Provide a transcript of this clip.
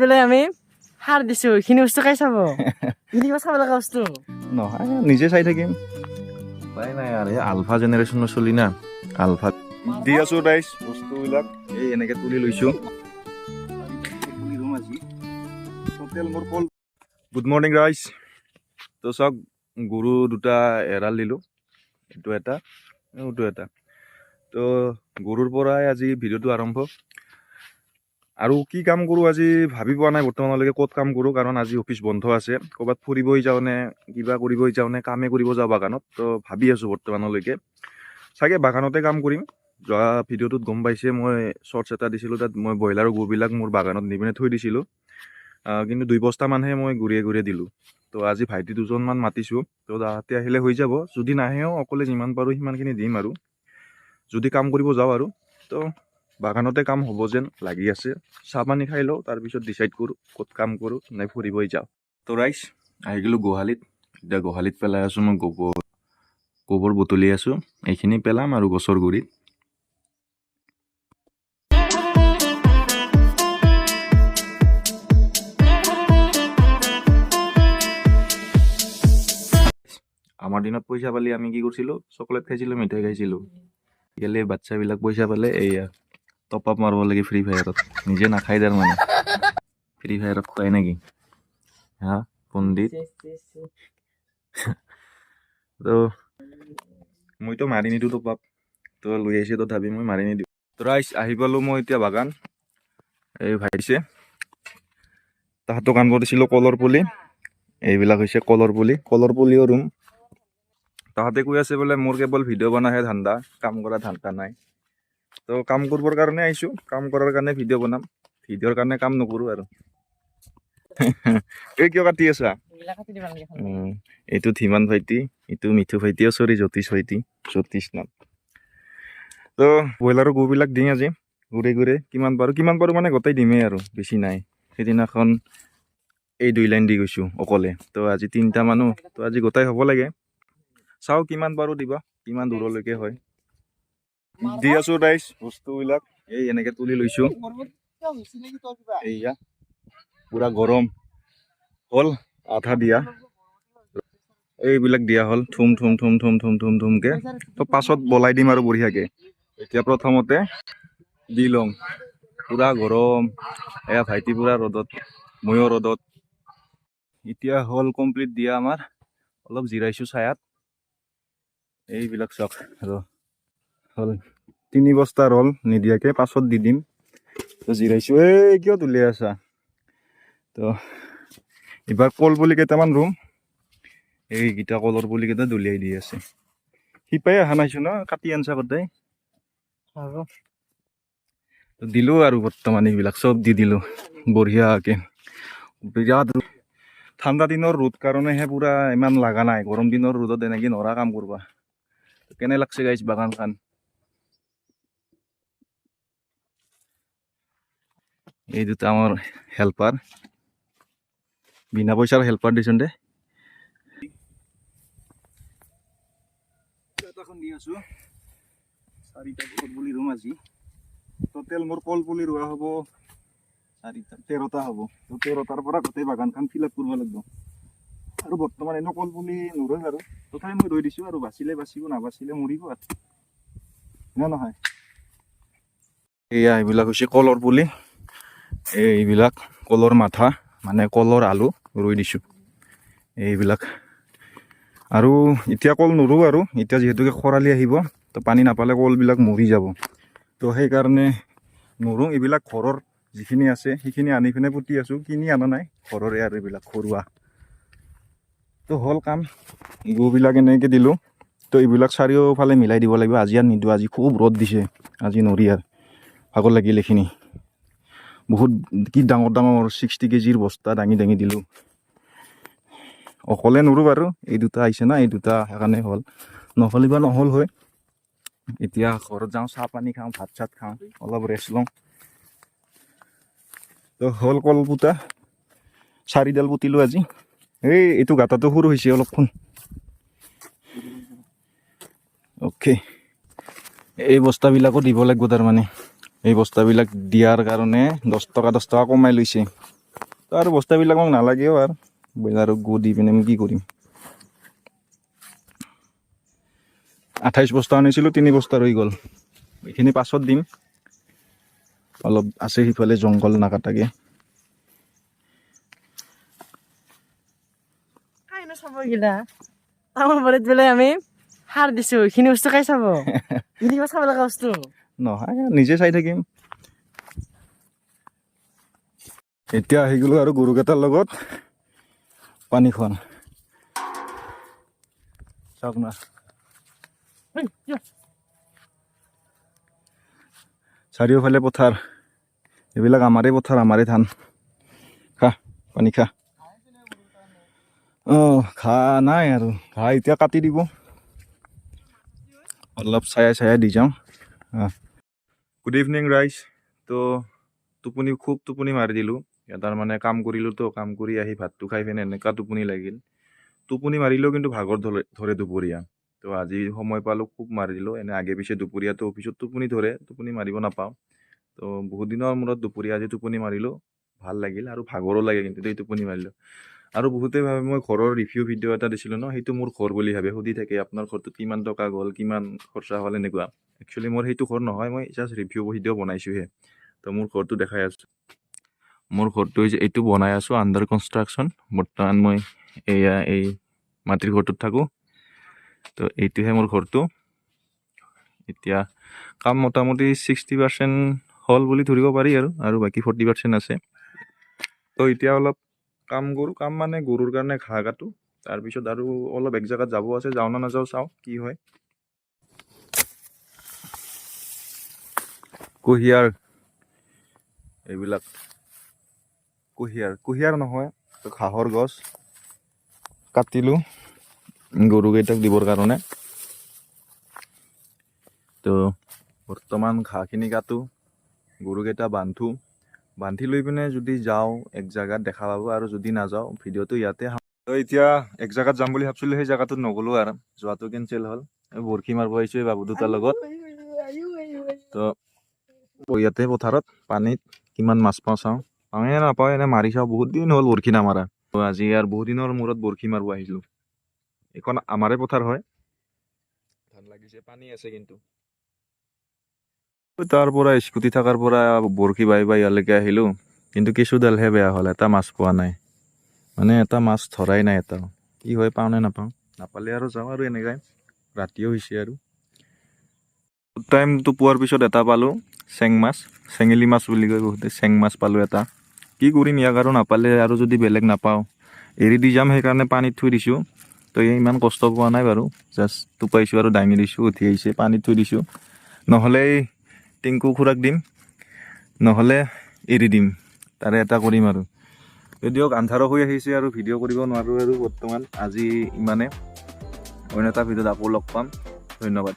বেলে আমি সাৰ দিছো এইখিনি বস্তু খাই চাব কিবা চাব লগা বস্তু নহয় নিজে চাই থাকিম উপায় নাই আৰু আলফা জেনেৰেশ্যনৰ চলি না আলফা দি আছো ৰাইজ বস্তুবিলাক এই এনেকে তুলি লৈছো গুড মৰ্ণিং ৰাইজ তো চাওক গৰু দুটা এৰাল দিলোঁ এইটো এটা তো গৰুৰ পৰাই আজি ভিডিঅ'টো আৰম্ভ আৰু কি কাম কৰোঁ আজি ভাবি পোৱা নাই বৰ্তমানলৈকে ক'ত কাম কৰোঁ কাৰণ আজি অফিচ বন্ধ আছে ক'ৰবাত ফুৰিবই যাওঁ নে কিবা কৰিবই যাওঁ নে কামে কৰিব যাওঁ বাগানত তো ভাবি আছোঁ বৰ্তমানলৈকে চাগে বাগানতে কাম কৰিম যোৱা ভিডিঅ'টোত গম পাইছে মই শ্বৰ্টছ এটা দিছিলোঁ তাত মই ব্ৰইলাৰৰ গুবিলাক মোৰ বাগানত নি পিনে থৈ দিছিলোঁ কিন্তু 2 বস্তামানহে মই ঘূৰিয়ে দিলোঁ তো আজি ভাইটি দুজনমান মাতিছোঁ তো তাহাঁতে আহিলে হৈ যাব যদি নাহেও অকলে যিমান পাৰোঁ সিমানখিনি দিম আৰু যদি কাম কৰিব যাওঁ আৰু তো বাগানতে কাম হ'ব যেন লাগি আছে চাহ পানী খাই লওঁ তাৰপিছত ডিচাইড কৰোঁ ক'ত কাম কৰোঁ নাই ফুৰিবই যাওঁ তো ৰাইজ আহি গ'লোঁ গোহালিত এতিয়া গোহালিত পেলাই আছোঁ মই গোবৰ বুটলি আছোঁ এইখিনি পেলাম আৰু গছৰ গুৰিত আমাৰ দিনত পইচা পালে আমি কি কৰিছিলোঁ চকলেট খাইছিলোঁ মিঠাই খাইছিলোঁ আজিকালি বাচ্চাবিলাক পইচা পালে এইয়া টপ আপ মাৰিব লাগে ফ্ৰী ফায়াৰত নিজে নাখায় তাৰ মানে ফ্ৰী ফায়াৰত খুৱাই নেকি হা পণ্ডিত তো মইতো মাৰি নিদিওঁ টপ আপ তো লৈ আহিছে তথাপি মই মাৰি নিদিওঁ তো ৰাইজ আহি পালোঁ মই এতিয়া বাগান এই ভাইছে তাহাঁতক কাম কৰিছিলোঁ কলৰ পুলি এইবিলাক হৈছে কলৰ পুলিও ৰুম তাহাঁতে কৈ আছে বোলে মোৰ কেৱল ভিডিঅ' বনাহে ধান্দা কাম কৰা ধান্দা নাই তো কাম কৰিবৰ কাৰণে আহিছোঁ কাম কৰাৰ কাৰণে ভিডিঅ' বনাম ভিডিঅ'ৰ কাৰণে কাম নকৰোঁ আৰু এই কিয় কাটি আছা এইটো ধীমান ভাইটি এইটো মিঠু ভাইটি চৰি জ্যোতিষ নাম তো ব্ৰইলাৰৰ গুবিলাক দিম আজি ঘূৰে কিমান পাৰোঁ মানে গোটেই দিমেই আৰু বেছি নাই সেইদিনাখন এই 2 লাইন দি গৈছোঁ অকলে তো আজি 3টা মানুহ তো আজি গোটাই হ'ব লাগে চাওঁ কিমান পাৰোঁ দিবা কিমান দূৰলৈকে হয় দি আছোঁ ৰাইজ বস্তুবিলাক এই এনেকৈ তুলি লৈছোঁ এইয়া পুৰা গৰম হ'ল আধা দিয়া এইবিলাক দিয়া হ'ল থুমকৈ তো পাছত বলাই দিম আৰু বঢ়িয়াকৈ এতিয়া প্ৰথমতে দি ল'ম পুৰা গৰম এয়া ভাইটি পুৰা ৰ'দত ময়ো ৰ'দত এতিয়া হ'ল কমপ্লিট দিয়া আমাৰ অলপ জিৰাইছোঁ ছায়াত এইবিলাক চাওক আৰু হ'ল 3 বস্তা ৰ'ল নিদিয়াকৈ পাছত দি দিম তো জিৰাইছোঁ এই কিয় তুলি আছা তো এইবাৰ কল পুলি কেইটামান ৰুম এইকেইটা কলৰ পুলি কেইটা দলিয়াই দি আছে সিপাই অহা নাইছোঁ ন কাটি আনছা গোটেই দিলোঁ আৰু বৰ্তমান এইবিলাক চব দি দিলোঁ বঢ়িয়াকৈ বিৰাট ঠাণ্ডা দিনৰ ৰ'দ কাৰণেহে পুৰা ইমান লগা নাই গৰম দিনৰ ৰ'দত এনেকৈ নৰা কাম কৰবা কেনে লাগছে গাইজ বাগানখন এই দুটা আমাৰ হেল্পাৰ বিনা পয়সাৰ হেল্পাৰ দিছন দে পুলি ৰুম আজি টোটেল মোৰ কল পুলি ৰোৱা হ'ব 13টা হ'ব তো 13টাৰ পৰা গোটেই বাগানখন ফিল আপ কৰিব লাগিব আৰু বৰ্তমান এনে কল পুলি নোৰোঁ আৰু তথাপি মই ৰৈ দিছোঁ আৰু বাচিলে বাচিব নাবাচিলে মৰিব আৰু নহয় এয়া এইবিলাক হৈছে কলৰ পুলি এইবিলাক কলৰ মাথা মানে কলৰ আলু ৰুই দিছোঁ এইবিলাক আৰু এতিয়া কল নোৰোঁ আৰু এতিয়া যিহেতুকে খৰালি আহিব তো পানী নাপালে কলবিলাক মৰি যাব তো সেইকাৰণে নোৰোঁ এইবিলাক ঘৰৰ যিখিনি আছে সেইখিনি আনি পিনে পুতি আছোঁ কিনি আনা নাই ঘৰৰে আৰু এইবিলাক ঘৰুৱা তো হ'ল কাম গুবিলাক এনেকৈ দিলোঁ তো এইবিলাক চাৰিওফালে মিলাই দিব লাগিব আজি আৰু নিদিওঁ আজি খুব ৰ'দ দিছে আজি নৰি আৰু ভাগৰ লাগিল এইখিনি বহুত কি ডাঙৰ 60 কেজিৰ বস্তা দাঙি দিলোঁ অকলে নোৰোঁ বাৰু এই দুটা আহিছে না এই দুটা সেইকাৰণে হ'ল নহ'লে বা নহ'ল হয় এতিয়া ঘৰত যাওঁ চাহ পানী খাওঁ ভাত চাত খাওঁ অলপ ৰেষ্ট লওঁ তো হ'ল কল পুতা 4ডাল পুতিলোঁ আজি এইটো গাঁতাটো সৰু হৈছে অলপখন অ'কে এই বস্তাবিলাকো দিব লাগিব তাৰমানে এই বস্তাবিলাক দিয়াৰ কাৰণে 10 টকা কমাই লৈছে আৰু বস্তাবিলাক মোক নালাগেও আৰু ব্ৰইলাৰক গু দি পিনে মই কি কৰিম। 28 বস্তা আনিছিলোঁ, 3 বস্তা ৰৈ গ'ল। এইখিনি পাছত দিম, অলপ আছে সিফালে জংঘল নাকাটাকে। খাই ন চাব এইগিলা আমাৰ বাৰীত বোলে আমি সাৰ দিছো, এইখিনি বস্তু খাই চাব। এইখিনি চাব লগা বস্তু নহয়, নিজে চাই থাকিম। এতিয়া আহি গ'লো আৰু গৰুকেইটাৰ লগত পানী খোৱান। চাওক না, চাৰিওফালে পথাৰ, এইবিলাক আমাৰে পথাৰ, আমাৰে ধান। খা পানী খা। ঘাঁহ নাই আৰু, ঘাঁহ এতিয়া কাটি দিব, অলপ চায়া দি যাওঁ। গুড ইভিনিং ৰাইজ। তো খুব টোপনি মাৰি দিলোঁ। তাৰ মানে কাম কৰিলোঁ, তো কাম কৰি আহি ভাতটো খাই পিনে এনেকুৱা টোপনি লাগিল। টোপনি মাৰিলেও কিন্তু ভাগৰ ধৰে দুপৰীয়া। তো আজি সময় পালোঁ, খুব মাৰি দিলোঁ। এনে আগে পিছে দুপৰীয়াটো অফিচত টোপনি ধৰে, টোপনি মাৰিব নাপাওঁ। তো বহুত দিনৰ মূৰত দুপৰীয়া আজি টোপনি মাৰিলোঁ, ভাল লাগিল আৰু ভাগৰো লাগে কিন্তু এই টোপনি মাৰিলোঁ। আৰু বহুতে ভাবে মই ঘৰৰ ৰিভিউ ভিডিঅ' এটা দিছিলোঁ ন, সেইটো মোৰ ঘৰ বুলি ভাবে, সুধি থাকে আপোনাৰ ঘৰটোত কিমান টকা গ'ল, কিমান খৰচা হ'ল, এনেকুৱা। একচুৱেলি মোৰ সেইটো ঘৰ নহয়, মই জাষ্ট ৰিভিউ ভিডিঅ' বনাইছোঁহে। তো মোৰ ঘৰটো দেখাই আছোঁ। মোৰ ঘৰটো হৈছে এইটো বনাই আছোঁ, আণ্ডাৰ কনষ্ট্ৰাকশ্যন। বৰ্তমান মই এই মাটিৰ ঘৰটোত থাকোঁ। তো এইটোহে মোৰ ঘৰটো। এতিয়া কাম মোটামুটি 60% হ'ল বুলি ধৰিব পাৰি আৰু বাকী 40% আছে। তো এতিয়া অলপ কাম কৰোঁ, কাম মানে গৰুৰ কাৰণে ঘাঁহ কাটোঁ। তাৰপিছত আৰু অলপ এক জেগাত যাব আছে, যাওঁ না নাযাওঁ চাওঁ কি হয়। কুঁহিয়াৰ, এইবিলাক কুঁহিয়াৰ নহয়, তো ঘাঁহৰ গছ কাটিলোঁ গৰুকেইটাক দিবৰ কাৰণে। তো বৰ্তমান ঘাঁহখিনি কাটোঁ, গৰুকেইটা বান্ধি লৈ পিনে যদি যাওঁ এক জেগাত দেখা পাব, আৰু যদি নাযাওঁ ভিডিঅ'টো ইয়াতে। তো এতিয়া এক জেগাত যাম বুলি ভাবছিলোঁ, সেই জেগাটোত নগ'লোঁ আৰু যোৱাটো কেঞ্চেল হ'ল। বৰশী মাৰিব আহিছোঁ এই বাবু দুটাৰ লগত। তো ইয়াতে পথাৰত পানীত কিমান মাছ পাওঁ চাওঁ, পাওঁৱে নাপাওঁ এনে মাৰি চাওঁ। বহুত দিন হ'ল বৰশী নামাৰা। তো আজি আৰু বহুত দিনৰ মূৰত বৰশী মাৰিব আহিলোঁ। এইখন আমাৰে পথাৰ হয়, ধান লাগিছে, পানী আছে কিন্তু। তাৰ পৰা স্কুটি থকাৰ পৰা বৰশী বাই ইয়ালৈকে আহিলোঁ, কিন্তু কেঁচুডালহে বেয়া হ'ল, এটা মাছ পোৱা নাই। মানে এটা মাছ ধৰাই নাই এটাও, কি হয় পাওঁ নে নাপাওঁ। নাপালে আৰু যাওঁ আৰু এনেকৈ। ৰাতিও হৈছে আৰু টাইমটো পোৱাৰ পিছত এটা পালোঁ চেং মাছ, চেঙেলী মাছ বুলি কয় বহুতে। চেং মাছ পালোঁ এটা। কি কৰিম ইয়াক, আৰু নাপালে আৰু যদি বেলেগ নাপাওঁ এৰি দি যাম, সেইকাৰণে পানীত থৈ দিছোঁ। তো ইমান কষ্ট পোৱা নাই বাৰু, জাষ্ট টোপাইছোঁ আৰু দাঙি দিছোঁ, উঠি আহিছে, পানীত থৈ দিছোঁ। নহ'লে টিংকু খুৰাক দিম, নহ'লে এৰি দিম, তাৰে এটা কৰিম আৰু। দিয়ক, আন্ধাৰো হৈ আহিছে আৰু ভিডিঅ' কৰিব নোৱাৰোঁ আৰু বৰ্তমান। আজি ইমানে, অন্য এটা ভিডিঅ'ত আকৌ লগ পাম। ধন্যবাদ।